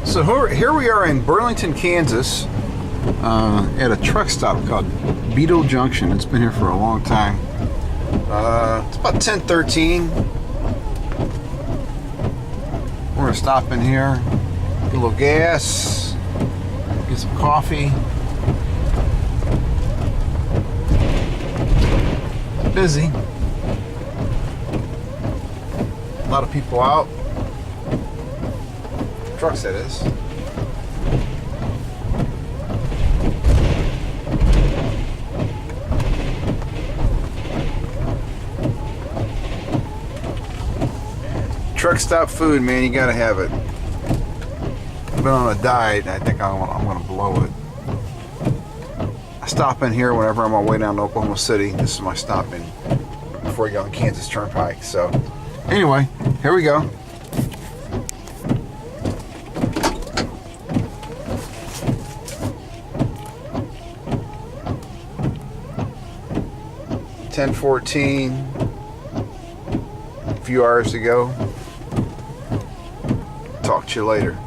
So here we are in Burlington, Kansas, at a truck stop called BETO Junction. It's been here for a long time. It's about 10:13. We're gonna stop in here, get a little gas, get some coffee. Busy. A lot of people out. Trucks, that is. Truck stop food, man, you gotta have it. I've been on a diet, and I think I'm gonna blow it. I stop in here whenever I'm on my way down to Oklahoma City. This is my stop in before you go on Kansas Turnpike. So, anyway, here we go. $10:14. A few hours to go. Talk to you later.